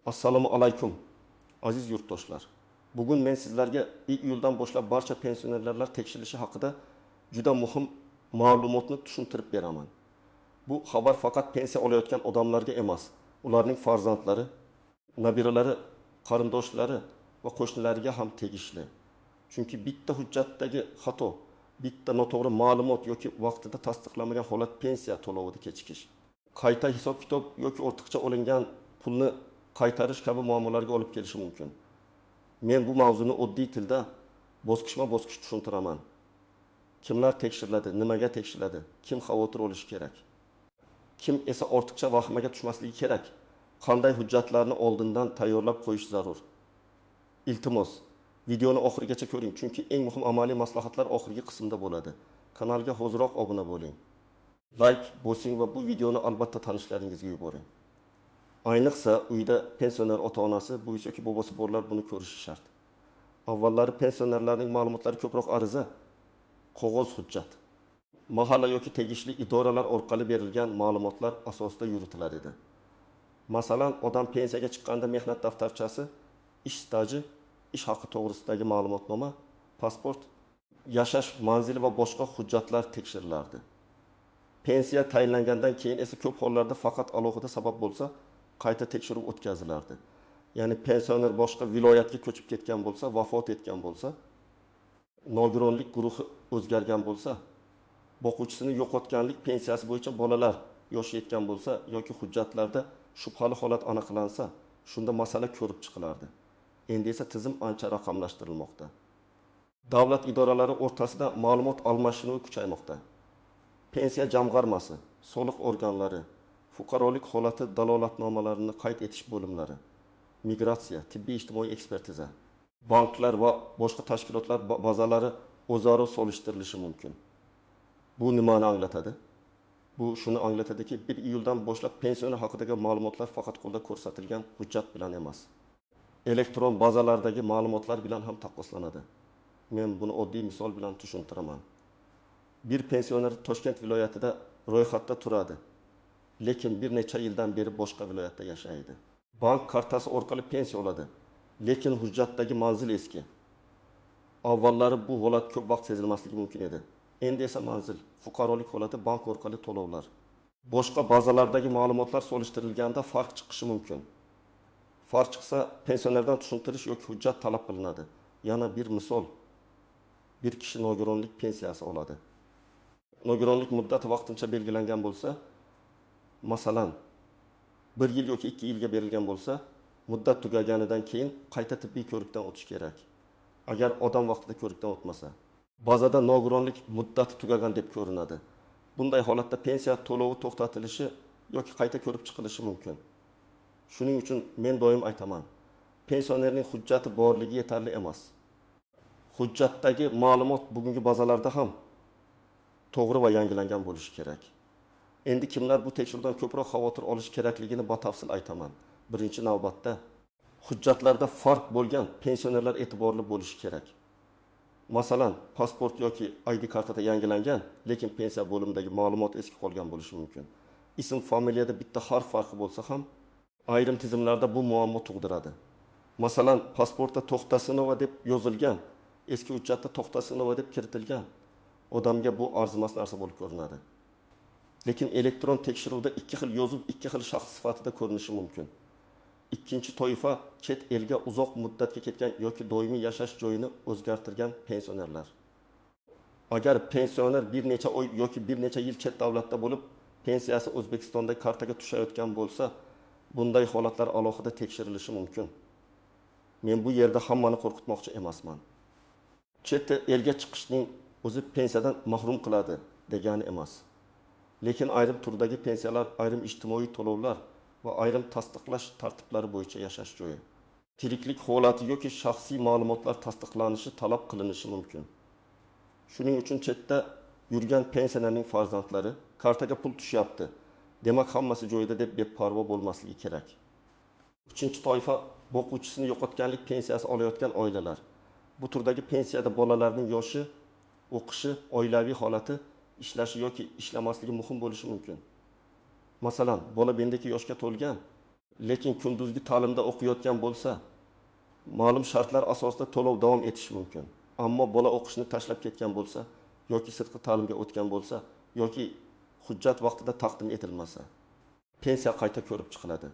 Assalomu alaykum aziz yurtdoshlar. Bugun men sizlarga 2 iyuldan boshlab barcha pensionerlar tekshirilishi haqida juda muhim ma'lumotni tushuntirib beraman. Bu xabar faqat pensiya olayotgan odamlarga emas, ularning farzandlari, nabiralari, qarindoshlari va qo'shnilariga ham tegishli. Chunki bitta hujjatdagi xato, bitta noto'g'ri ma'lumot yoki vaqtida tasdiqlanmagan holat pensiya to'lovida kechikish, qayta hisob-kitob yoki ortiqcha olingan pulni qaytarish kabi muammolarga olib kelishi mumkin. Men bu mavzuni oddiy tilda bosqichma-bosqich tushuntiraman. Kimlar tekshiriladi, nimaga tekshiriladi, kim xavotir olishi kerak, kim esa ortiqcha vahimaga tushmasligi kerak, qanday hujjatlarni oldindan tayyorlab qo'yish zarur. Iltimos, videoni oxirigacha ko'ring, chunki eng muhim amaliy maslahatlar oxirgi qismda bo'ladi. Kanalga hoziroq obuna bo'ling. Like bosing va bu videoni albatta tanishlaringizga yuboring. Ayniqsa uyda pensioner ota-onasi, buvisi yoki bobosi borlar buni ko'rishi shart. Avvallari pensionerlarning ma'lumotlari ko'proq ariza, qog'oz hujjat, mahalla yoki tegishli idoralar orqali berilgan ma'lumotlar asosida yuritilar edi. Masalan, odam pensiyaga chiqqanda mehnat daftarchasi, ish staji, ish haqi to'g'risidagi ma'lumotnoma, pasport, yashash manzili va boshqa hujjatlar tekshirilardi. Pensiya tayinlangandan keyin esa ko'p hollarda faqat alohida sabab bo'lsa, qayta tekshiruv o'tkazilardi. Ya'ni pensioner boshqa viloyatga ko'chib ketgan bo'lsa, vafot etgan bo'lsa, nogironlik guruhi o'zgargan bo'lsa, boquvchisini yo'qotganlik pensiyasi bo'yicha bolalar yoshi yetgan bo'lsa yoki hujjatlarda shubhali holat aniqlansa, shunda masala ko'rib chiqilardi. Endi esa tizim ancha raqamlashtirilmoqda. Davlat idoralari o'rtasida ma'lumot almashinuvi kuchaymoqda. Pensiya jamg'armasi, soliq organlari, fuqarolik holati dalolatnomalarini qayd etish bo'limlari, migratsiya, tibbiy ijtimoiy ekspertiza, banklar va boshqa tashkilotlar bazalari o'zaro solishtirilishi mumkin. Bu nimani anglatadi? Bu shuni anglatadiki, 1 iyuldan boshlab pensioner haqidagi ma'lumotlar faqat qo'lda ko'rsatilgan hujjat bilan emas, elektron bazalardagi ma'lumotlar bilan ham taqqoslanadi. Men buni oddiy misol bilan tushuntiraman. Bir pensioner Toshkent viloyatida ro'yxatda turadi, lekin bir necha yildan beri boshqa viloyatda yashaydi. Bank kartasi orqali pensiya oladi, lekin hujjatdagi manzil eski. Avvallari bu holat ko'p vaqt sezilmasligi mumkin edi. Endi esa manzil, fuqarolik holati, bank orqali to'lovlar, boshqa bazalardagi ma'lumotlar solishtirilganda farq chiqishi mumkin. Farq chiqsa, pensionerdan tushuntirish yoki hujjat talab qilinadi. Yana bir misol. Bir kishi nogironlik pensiyasi oladi. Nogironlik muddati vaqtincha belgilangan bo'lsa, masalan, 1 yil yoki 2 yilga berilgan bo'lsa, muddat tugaganidan keyin qayta tibbiy ko'rikdan o'tish kerak. Agar odam vaqtida ko'rikdan o'tmasa, bazada nogironlik muddati tugagan deb ko'rinadi. Bunday holatda pensiya to'lovi to'xtatilishi yoki qayta ko'rib chiqilishi mumkin. Shuning uchun men doim aytaman, pensionerning hujjati borligi yetarli emas. Hujjatdagi ma'lumot bugungi bazalarda ham to'g'ri va yangilangan bo'lishi kerak. Endi kimlar bu tekshiruvdan ko'proq xavotir olish kerakligini batafsil aytaman. Birinchi navbatda hujjatlarda farq bo'lgan pensionerlar e'tiborli bo'lishi kerak. Masalan, pasport yoki ID kartada yangilangan, lekin pensiya bo'limidagi ma'lumot eski qolgan bo'lishi mumkin. Ism, familiyada bitta harf farqi bo'lsa ham, ayrim tizimlarda bu muammo tug'diradi. Masalan, pasportda To'xtasinova deb yozilgan, eski hujjatda To'xtasinova deb kiritilgan. Odamga bu arzimas narsa bo'lib ko'rinadi. Lekin elektron tekshiruvda 2 xil yozuv 2 xil shaxs sifatida ko'rinishi mumkin. Ikkinchi toifa chet elga uzoq muddatga ketgan yoki doimiy yashash joyini o'zgartirgan pensionerlar. Agar pensioner bir necha oy yoki bir necha yil chet davlatda bo'lib, pensiyasi O'zbekistonda kartaga tushayotgan bo'lsa, bunday holatlar alohida tekshirilishi mumkin. Men bu yerda hammani qo'rqitmoqchi emasman. Chet elga chiqishning o'zi pensiyadan mahrum qiladi degani emas. Lekin ayrim turdagi pensiyalar, ayrim ijtimoiy to'lovlar va ayrim tasdiqlash tartiblari bo'yicha yashash joyi, tiriklik holati yoki shaxsiy ma'lumotlar tasdiqlanishi talab qilinishi mumkin. Shuning uchun chetda yurgan pensionerning farzandlari kartaga pul tushyapti, demak hammasi joyida deb beparvo bo'lmasligi kerak. Uchinchi toifa boquvchisini yo'qotganlik pensiyasi olayotgan oilalar. Bu turdagi pensiyada bolalarning yoshi, o'qishi, oilaviy holati, ishlashi yoki ishlamasligi muhim bo'lishi mumkin. Masalan, bola bendeki yoshga to'lgan, lekin kunduzgi ta'limda o'qiyotgan bo'lsa, ma'lum shartlar asosida to'lov davom etishi mumkin. Ammo bola o'qishni tashlab ketgan bo'lsa, yoki sirtqi ta'limga o'tgan bo'lsa, yoki hujjat vaqtida taqdim etilmasa, pensiya qayta ko'rib chiqiladi.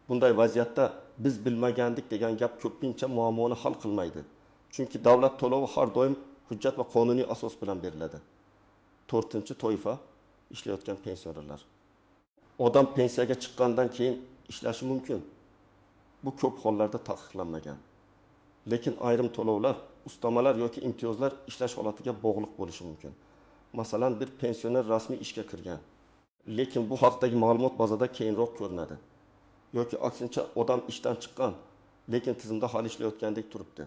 Bunday vaziyatda biz bilmagandik degan gap ko'pincha muammoni hal qilmaydi. Chunki davlat to'lovi har doim hujjat va qonuniy asos bilan beriladi. 4-toifa ishlayotgan pensionerlar. Odam pensiyaga chiqqandan keyin ishlashi mumkin. Bu ko'p hollarda taqiqlanmagan. Lekin ayrim to'lovlar, ustamalar yoki imtiyozlar ishlash holatiga bog'liq bo'lishi mumkin. Masalan, bir pensioner rasmiy ishga kirgan, lekin bu haqdagi ma'lumot bazada keyinroq ko'rinadi. Yoki aksincha odam ishdan chiqqan, lekin tizimda hali ishlayotgandek turibdi.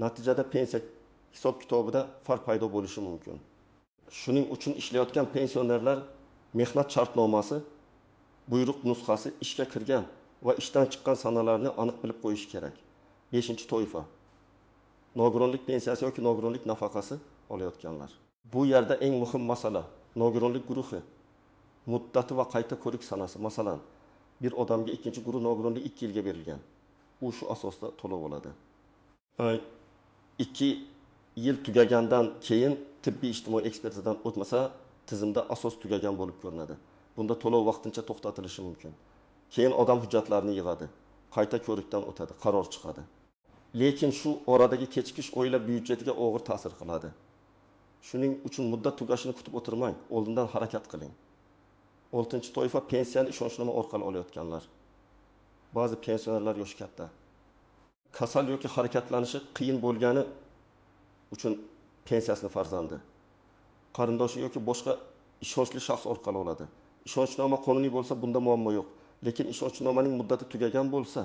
Natijada pensiya hisob-kitobida farq paydo bo'lishi mumkin. Shuning uchun ishlayotgan pensionerlar mehnat shartnomasi, buyruq nusxasi, ishga kirgan va ishdan chiqqan sanalarni aniq bilib qo'yish kerak. 5-toifa. Nogironlik pensiyasi yoki nogironlik nafaqasi olayotganlar. Bu yerda eng muhim masala nogironlik guruhi, muddati va qayta ko'rik sanasi. Masalan, bir odamga ikkinchi guruh nogironlik 2 yilga berilgan. U shu asosda to'lov oladi. 2 yil tugagandan keyin tibbiy ijtimoiy ekspertizadan o'tmasa, tizimda asos tugagan bo'lib ko'rinadi. Bunda to'lov vaqtincha to'xtatilishi mumkin. Keyin odam hujjatlarini yig'adi, qayta ko'rikdan o'tadi, qaror chiqadi. Lekin shu oradagi kechikish oila byudjetiga og'ir ta'sir qiladi. Shuning uchun muddat tugashini kutib o'tirmang, oldindan harakat qiling. 6-toifa pensiyani ishonchnoma orqali olayotganlar. Ba'zi pensionerlar yoshi katta. Kasal yoki harakatlanishi qiyin bo'lgani uchun pensiyasini farzandi, qarindoshi yoki boshqa ishonchli shaxs orqali oladi. Ishonchnoma qonuniy bo'lsa bunda muammo yo'q. Lekin ishonchnomaning muddati tugagan bo'lsa,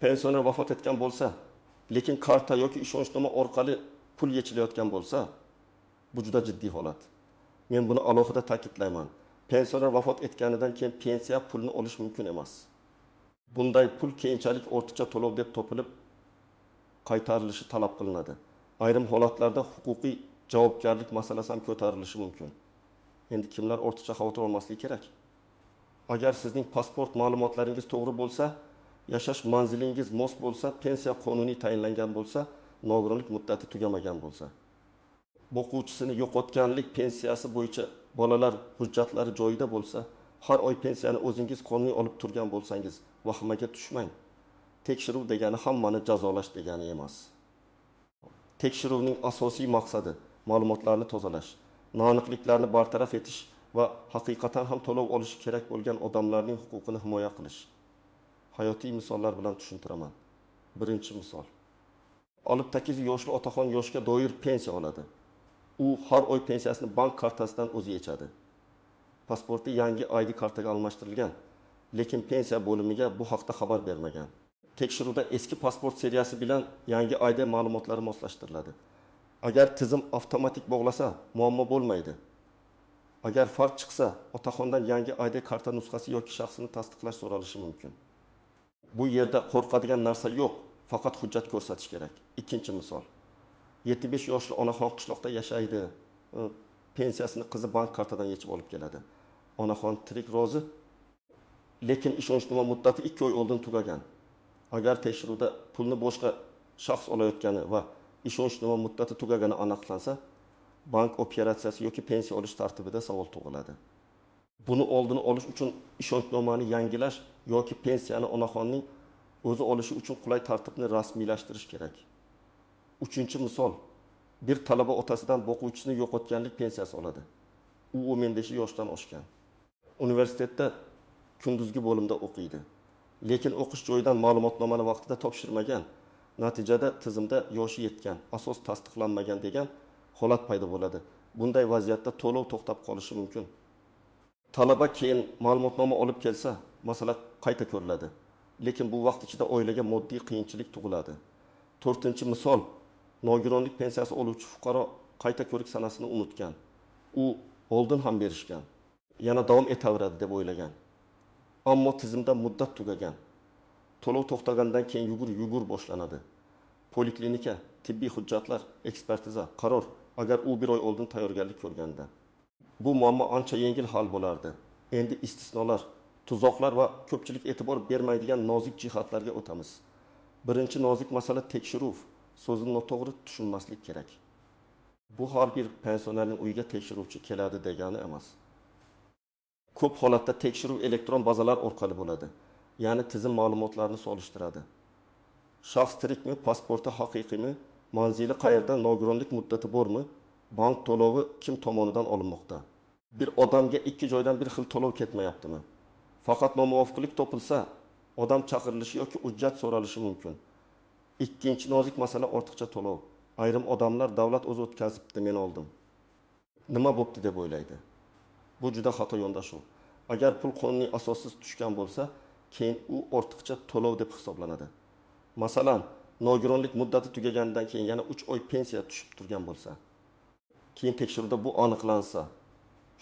pensioner vafot etgan bo'lsa, lekin karta yoki ishonchnoma orqali pul yechilayotgan bo'lsa, bu juda jiddiy holat. Men buni alohida ta'kidlayman. Pensioner vafot etganidan keyin pensiya pulni olish mumkin emas. Bunday pul keyinchalik ortiqcha to'lov deb topilib qaytarilishi talab qilinadi. Ayrim holatlarda huquqiy javobgarlik masalasi ham ko'tarilishi mumkin. Endi kimlar ortiqcha xavotir olmasligi kerak? Agar sizning pasport ma'lumotlaringiz to'g'ri bo'lsa, yashash manzilingiz mos bo'lsa, pensiya qonuniy tayinlangan bo'lsa, nogironlik muddati tugamagan bo'lsa, o'quvchisini yo'qotganlik pensiyasi bo'yicha bolalar hujjatlari joyida bo'lsa, har oy pensiyani o'zingiz qonuniy olib turgan bo'lsangiz, vahimaga tushmang. Tekshiruv degani hammani jazolash degani emas. Tekshiruvning asosiy maqsadi ma'lumotlarni tozalash, noaniqliklarni bartaraf etish va haqiqatan ham to'lov olishi kerak bo'lgan odamlarning huquqini himoya qilish. Hayotiy misollar bilan tushuntiraman. Birinchi misol. Olib 8 yoshli otaxon yoshga doir pensiya oladi. U har oy pensiyasini bank kartasidan o'zi yechadi. Pasporti yangi ID kartaga almashtirilgan, lekin pensiya bo'limiga bu haqda xabar bermagan. Tekshiruvda eski pasport seriyasi bilan yangi ID ma'lumotlari moslashtiriladi. Agar tizim avtomatik bog'lasa, muammo bo'lmaydi. Agar farq chiqsa, otaxondan yangi ID karta nusxasi yoki shaxsini tasdiqlash so'ralishi mumkin. Bu yerda qo'rqadigan narsa yo'q, faqat hujjat ko'rsatish kerak. Ikkinchi misol. 75 yoshli onaxon qishloqda yashaydi. Pensiyasini qizi bank kartadan yechib olib keladi. Onaxon tirik rozi, lekin ishonchnoma muddati 2 oy oldin tugagan. Agar tekshiruvda pulni boshqa shaxs olayotgani va ishonchnoma muddati tugagani aniqlansa, bank operatsiyasi yoki pensiya olish tartibida savol tug'iladi. Buni oldini olish uchun ishonchnomani yangilash yoki pensiyani onaxonning o'zi olishi uchun qulay tartibni rasmiylashtirish kerak. Uchinchi misol. Bir talaba otasidan o'quvchisini yo'qotganlik pensiyasi oladi. U 15 yoshdan oshgan. Universitetda kunduzgi bo'limda o'qiydi. Lekin o'qish joyidan ma'lumotnomani vaqtida topshirmagan. Natijada tizimda yoshi yetgan, asos tasdiqlanmagan degan holat paydo bo'ladi. Bunday vaziyatda to'lov to'xtab qolishi mumkin. Talaba keyin ma'lumotnoma olib kelsa, masala qayta ko'riladi. Lekin bu vaqt ichida oilaga moddiy qiyinchilik tug'iladi. 4-misol. Nogironlik pensiyasi oluvchi fuqaro qayta ko'rik sanasini unutgan. U oldin ham berishgan. Yana davom etaveradi deb o'ylagan. Ammo tizimda muddat tugagan. To'lov to'xtagandan keyin yugur boshlanadi. Poliklinika, tibbiy hujjatlar, ekspertiza, qaror, agar u 1 oy oldin tayyorgarlik ko'rganda. Bu muammo ancha yengil hal bo'lardi. Endi istisnolar, tuzoqlar va ko'pchilik e'tibor bermaydigan nozik jihatlarga o'tamiz. Birinchi nozik masala tekshiruv. So'zni noto'g'ri tushunmaslik kerak. Bu har bir pensionerning uyiga tekshiruvchi keladi degani emas. Ko'p holatda tekshiruv elektron bazalar orqali bo'ladi. Ya'ni tizim ma'lumotlarini solishtiradi. Shaxs tirikmi, pasporti haqiqiymi, manzili qayerda, nogironlik muddati bormi, bank to'lovi kim tomonidan olinmoqda? Bir odamga ikki joydan bir xil to'lov ketmayaptimi? Faqat nomuvofiqlik topilsa, odam chaqirilishi yoki hujjat so'ralishi mumkin. Ikkinchi nozik masala ortiqcha to'lov. Ayrim odamlar davlat o'zi o'tkazibdi, men oldim. Nima bo'pti deb o'ylaydi. Bu juda xato yondashuv. Agar pul qonuniy asossiz tushgan bo'lsa, keyin u ortiqcha to'lov deb hisoblanadi. Masalan, nogironlik muddati tugaganidan keyin yana 3 oy pensiya tushib turgan bo'lsa, keyin tekshiruvda bu aniqlansa,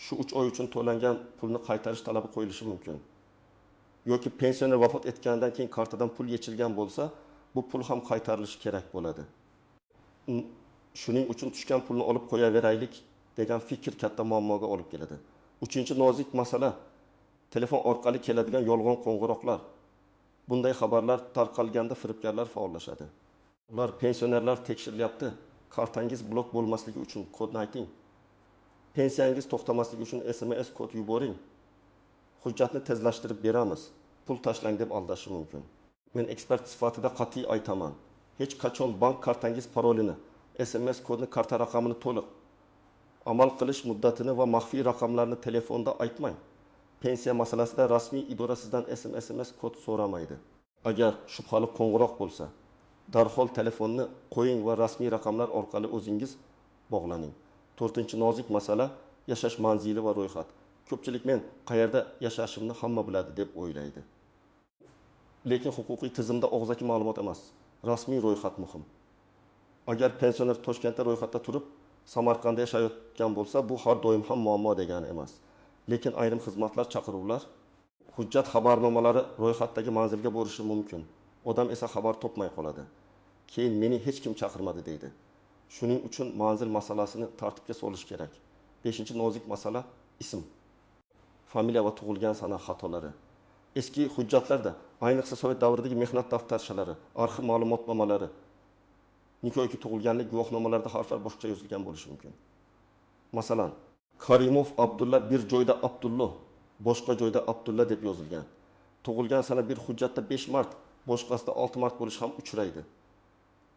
shu 3 oy uchun to'langan pulni qaytarish talabi qo'yilishi mumkin. Yoki pensioner vafot etganidan keyin kartadan pul yechilgan bo'lsa, bu pul ham qaytarilishi kerak bo'ladi. Shuning uchun tushgan pulni olib qo'yaveraylik degan fikr katta muammoga olib keladi. Uchinchi nozik masala telefon orqali keladigan yolg'on qo'ng'iroqlar. Bunday xabarlar tarqalganda firibgarlar faollashadi. Ular pensionerlar tekshirilyapti. Kartangiz blok bo'lmasligi uchun kodni ayting. Pensiyangiz to'xtamasligi uchun SMS kod yuboring. Hujjatni tezlashtirib beramiz. Pul tashlang deb aldashi mumkin. Men ekspert sifatida qat'iy aytaman. Hech qachon bank kartangiz parolini, SMS kodni, karta raqamini to'liq amal qilish muddatini va maxfiy raqamlarni telefonda aytmang. Pensiya masalasida rasmiy idora sizdan SMS kod so'ramaydi. Agar shubhali qo'ng'iroq bo'lsa, darhol telefonni qo'ying va rasmiy raqamlar orqali o'zingiz bog'laning. 4-nozik masala yashash manzili va ro'yxat. Ko'pchilik men qayerda yashashimni hamma biladi deb o'ylaydi. Lekin huquqiy tizimda og'zaki ma'lumot emas, rasmiy ro'yxat muhim. Agar pensioner Toshkentda ro'yxatda turib, Samarqandda yashayotgan bo'lsa, bu har doim ham muammo degani emas. Lekin ayrim xizmatlar, chaqiruvlar, hujjat xabarnomalari ro'yxatdagi manzilga borishi mumkin. Odam esa xabar topmay qoladi. Keyin meni hech kim chaqirmadi deydi. Shuning uchun manzil masalasini tartibga solish kerak. 5-nozik masala ism, familiya va tug'ilgan sana xatolari. Eski hujjatlarda, ayniqsa Sovet davridagi mehnat daftarshalari, arxiv ma'lumotnomalari, nikoh yoki tug'ilganlik guvohnomalarida harflar boshqacha yozilgan bo'lishi mumkin. Masalan, Karimov Abdulla bir joyda Abdulloh, boshqa joyda Abdulla deb yozilgan. Tug'ilgan sana bir hujjatda 5 mart, boshqasida 6 mart bo'lishi ham uchraydi.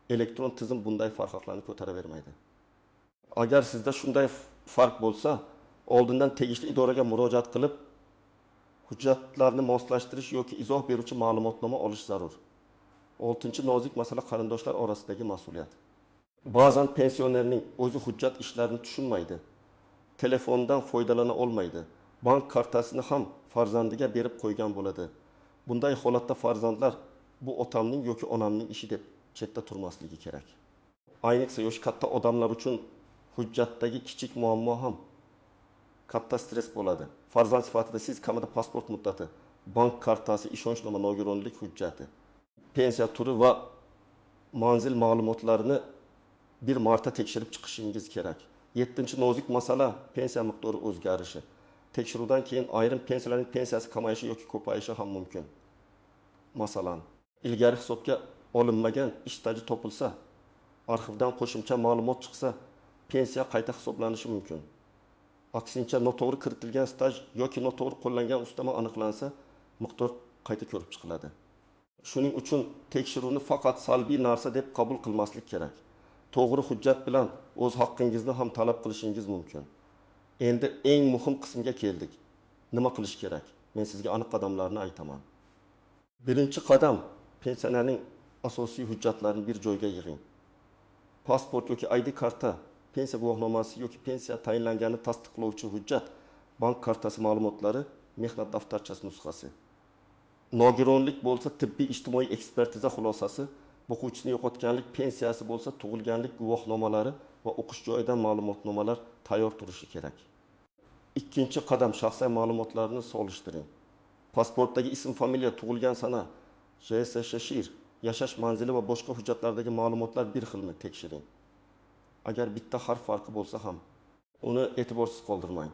Elektron tizim bunday farqlarni ko'taravermaydi. Agar sizda shunday farq bo'lsa, oldindan tegishli idoraga murojaat qilib, hujjatlarni moslashtirish yoki izoh beruvchi ma'lumotnoma olish zarur. 6-nozik masala qarindoshlar orasidagi mas'uliyat. Ba'zan pensionerning o'zi hujjat ishlarini tushunmaydi. Telefondan foydalana olmaydi. Bank kartasini ham farzandiga berib qo'ygan bo'ladi. Bunday holatda farzandlar bu otamning yoki onamning ishi deb chetda turmasligi kerak. Ayniqsa yosh katta odamlar uchun hujjatdagi kichik muammo ham katta stress bo'ladi. Farzand sifatida siz kamida pasport muddati, bank kartasi, ishonchnoma, nogironlik hujjati, pensiya turi va manzil ma'lumotlarini bir marta tekshirib chiqishingiz kerak. 7-nozik masala pensiya miqdori o'zgarishi. Tekshiruvdan keyin ayrim pensiyalarning pensiyasi kamayishi yoki ko'payishi ham mumkin. Masalan, ilgari hisobga olinmagan ish staji topilsa, arxivdan qo'shimcha ma'lumot chiqsa, pensiya qayta hisoblanishi mumkin. Aksincha, noto'g'ri kiritilgan staj yoki noto'g'ri qo'llangan ustama aniqlansa, miqdor qayta ko'rib chiqiladi. Shuning uchun tekshiruvni faqat salbiy narsa deb qabul qilmaslik kerak. To'g'ri hujjat bilan o'z haqqingizni ham talab qilishingiz mumkin. Endi eng muhim qismga keldik. Nima qilish kerak? Men sizga aniq qadamlarni aytaman. Birinchi qadam, pensionerning asosiy hujjatlarini bir joyga yig'ing. Pasport yoki ID karta, pensiya guvohnomasi yoki pensiya tayinlanganini tasdiqlovchi hujjat, bank kartasi ma'lumotlari, mehnat daftarchasi nusxasi. Nogironlik bo'lsa, tibbiy ijtimoiy ekspertiza xulosasi, o'quvchisini yo'qotganlik pensiyasi bo'lsa, tug'ilganlik guvohnomalari va o'qish joyidan ma'lumotnomalar tayyor turishi kerak. Ikkinchi qadam, shaxsiy ma'lumotlarni solishtiring. Pasportdagi ism, familiya, tug'ilgan sana, JSSHIR, yashash manzili va boshqa hujjatlardagi ma'lumotlar bir xilmi tekshiring. Agar bitta harf farqi bo'lsa ham, uni e'tiborsiz qoldirmang.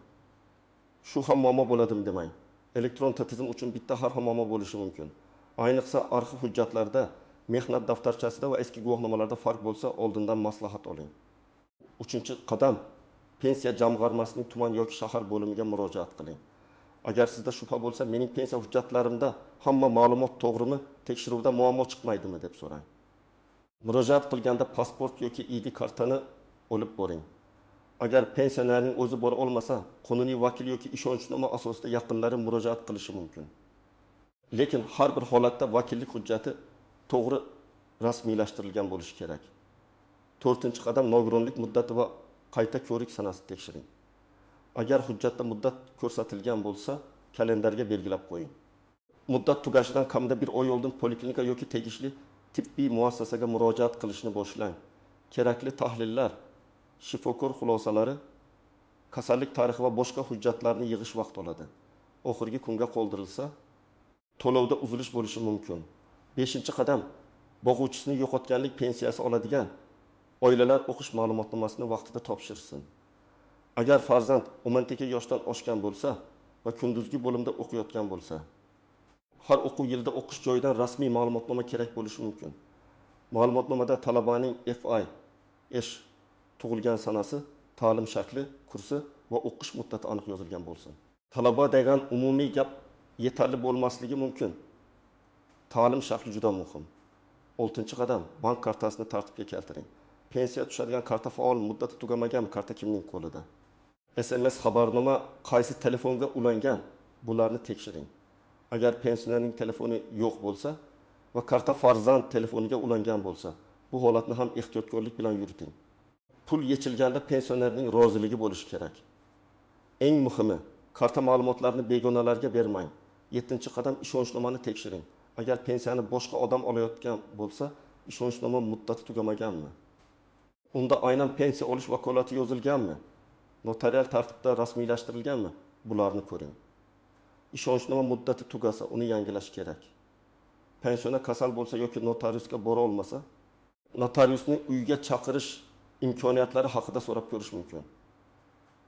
Shu ham muammo bo'ladimi demang. elektron tizim uchun bitta harfnoma bo'lishi mumkin. Ayniqsa arxiv hujjatlarda, mehnat daftarchasida va eski guvohnomalarda farq bo'lsa, oldindan maslahat oling. 3-qadam, pensiya jamg'armasining tuman yoki shahar bo'limiga murojaat qiling. Agar sizda shubha bo'lsa, mening pensiya hujjatlarimda hamma ma'lumot to'g'rimi, tekshiruvda muammo chiqmaydimi deb so'rang. Murojaat qilganda pasport yoki ID kartani olib boring. Agar pensionerning o'zi bora olmasa, qonuniy vakil yoki ishonchnoma asosida yaqinlari murojaat qilishi mumkin. Lekin har bir holatda vakillik hujjati to'g'ri rasmiylashtirilgan bo'lishi kerak. 4-qadam, nogironlik muddati va qayta ko'rik sanasini tekshiring. Agar hujjatda muddat ko'rsatilgan bo'lsa, kalendarga belgilab qo'ying. Muddat tugashidan kamida bir oy oldin poliklinika yoki tegishli tibbiy muassasaga murojaat qilishni boshlang. Kerakli tahlillar, shifokor xulosalari, kasallik tarixi va boshqa hujjatlarni yig'ish vaqt oladi. Oxirgi kunga qoldirilsa, to'lovda uzilish bo'lishi mumkin. 5-qadam, boquvchisini yo'qotganlik pensiyasi oladigan oilalar o'qish ma'lumotnomasini vaqtida topshirsin. Agar farzand 12 yoshdan oshgan bo'lsa va kunduzgi bo'limda o'qiyotgan bo'lsa, har o'quv yilida o'qish joyidan rasmiy ma'lumotnoma kerak bo'lishi mumkin. Ma'lumotnomada talabaning FI, ish, tug'ilgan sanasi, ta'lim shakli, kursi va o'qish muddati aniq yozilgan bo'lsin. Talaba degan umumiy gap yetarli bo'lmasligi mumkin. Ta'lim shakli juda muhim. 6-qadam, bank kartasini tartibga keltiring. Pensiya tushadigan karta faol, muddati tugamagan karta kimning qo'lida? SMS xabarnoma qaysi telefonga ulangan? Bularni tekshiring. Agar pensionerning telefoni yo'q bo'lsa va karta farzand telefoniga ulangan bo'lsa, bu holatni ham ehtiyotkorlik bilan yuriting. Pul yechilganda pensionerning roziligi bo'lishi kerak. Eng muhimi, karta ma'lumotlarini begonalarga bermang. 7-qadam, ishonchnomani tekshiring. Agar pensiyani boshqa odam olayotgan bo'lsa, ishonchnoma muddati tugamaganmi? Unda aynan pensiya olish vakolati yozilganmi? Notarial tartibda rasmiylashtirilganmi? Bularni ko'ring. Ishonchnoma muddati tugasa, uni yangilash kerak. Pensioner kasal bo'lsa yoki notariusga bora olmasa, notariusning uyga chaqirish imkoniyatlari haqida so'rab ko'rish mumkin.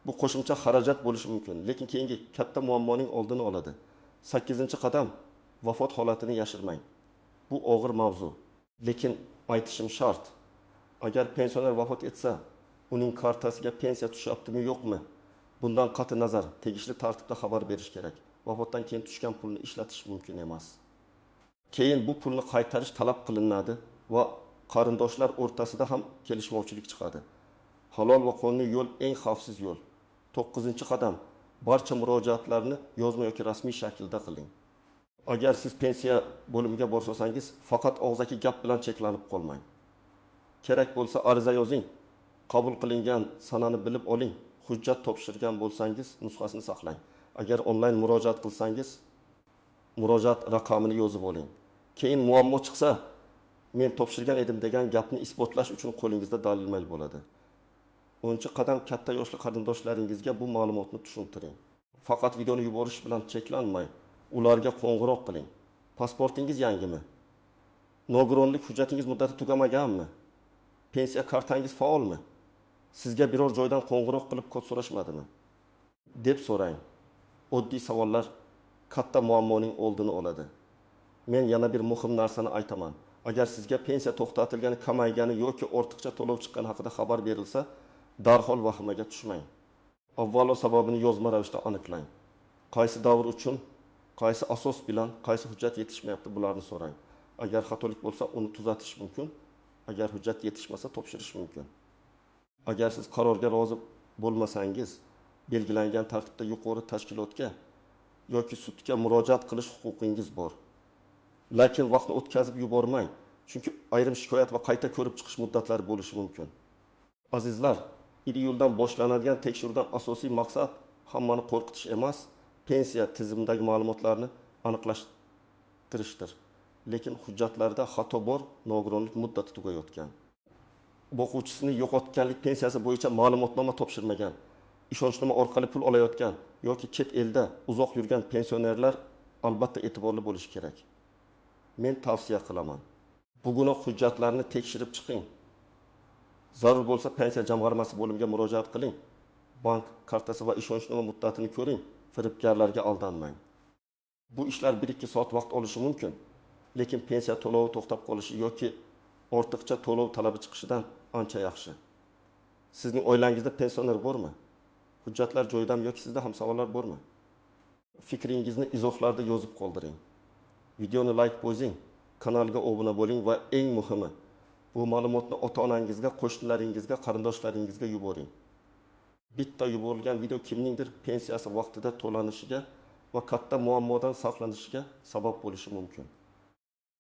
Bu qo'shimcha xarajat bo'lishi mumkin, lekin keyingi katta muammoning oldini oladi. 8-qadam, vafot holatini yashirmang. Bu og'ir mavzu, lekin aytishim shart. Agar pensioner vafot etsa, uning kartasiga pensiya tushyaptimi yo'qmi? Bundan qat'iy nazar tegishli tartibda xabar berish kerak. Vafotdan keyin tushgan pulni ishlatish mumkin emas. Keyin bu pulni qaytarish talab qilinadi va qarindoshlar o'rtasida ham kelishmovchilik chiqadi. Halol va qonuniy yo'l eng xavfsiz yo'l. 9-qadam, barcha murojaatlarni yozma yoki rasmiy shaklda qiling. Agar siz pensiya bo'limiga borsangiz, faqat og'zaki gap bilan cheklanib qolmang. Kerak bo'lsa ariza yozing, qabul qilingan sanani bilib oling. Hujjat topshirgan bo'lsangiz, nusxasini saqlang. Agar onlayn murojaat qilsangiz, murojaat raqamini yozib oling. Keyin muammo chiqsa, men topshirgan edim degan gapni isbotlash uchun qo'lingizda dalil bo'ladi. 10-qadam, katta yoshli qarindoshlaringizga bu ma'lumotni tushuntiring. Faqat videoni yuborish bilan cheklanmang. Ularga qo'ng'iroq qiling. Pasportingiz yangimi? Nogironlik hujjatingiz muddati tugamaganmi? Pensiya kartangiz faolmi? Sizga biror joydan qo'ng'iroq qilib kod so'rashmadimi? deb so'rang. Oddiy savollar katta muammoning oldini oladi. Men yana bir muhim narsani aytaman. Agar sizga pensiya to'xtatilgani, kamaygani yoki ortiqcha to'lov chiqqani haqida xabar berilsa, darhol vahimaga tushmang. Avvalo sababini yozma ravishda aniqlang. Qaysi davr uchun, qaysi asos bilan, qaysi hujjat yetishmayapti, bularni so'rang. Agar xatolik bo'lsa, uni tuzatish mumkin. Agar hujjat yetishmasa, topshirish mumkin. Agar siz qarorga rozi bo'lmasangiz, belgilangan tartibda yuqori tashkilotga yoki sudga murojaat qilish huquqingiz bor. Lekin vaqtni o'tkazib yubormang, chunki ayrim shikoyat va qayta ko'rib chiqish muddatlari bo'lishi mumkin. Azizlar, iyuldan boshlanadigan tekshiruvdan asosiy maqsad hammani qo'rqitish emas, pensiya tizimidagi ma'lumotlarni aniqlashtirishdir. Lekin hujjatlarda xato bor, nogironlik muddati tugayotgan. Boquvchisini yo'qotganlik pensiyasi bo'yicha ma'lumotnoma topshirmagan, ishonchnoma orqali pul olayotgan yoki chet elda uzoq yurgan pensionerlar albatta e'tiborli bo'lishi kerak. Men tavsiya qilaman. Bugunoq hujjatlarni tekshirib chiqing. Zarur bo'lsa pensiya jamg'armasi bo'limiga murojaat qiling. Bank kartasi va ishonchnoma muddatini ko'ring. Firibgarlarga aldanmang. Bu ishlar 1-2 soat vaqt olishi mumkin. Lekin pensiya to'lovi to'xtab qolishi yoki ortiqcha to'lov talabi chiqishidan ancha yaxshi. Sizning oilangizda pensioner bormi? Hujjatlar joyidami yoki sizda ham savollar bormi? Fikringizni izohlarda yozib qoldiring. Videoni like bosing, kanalga obuna bo'ling va eng muhimi, bu ma'lumotni ota-onangizga, qo'shnilaringizga, qarindoshlaringizga yuboring. Bitta yuborilgan video kimningdir pensiyasi vaqtida to'lanishiga va katta muammodan saqlanishiga sabab bo'lishi mumkin.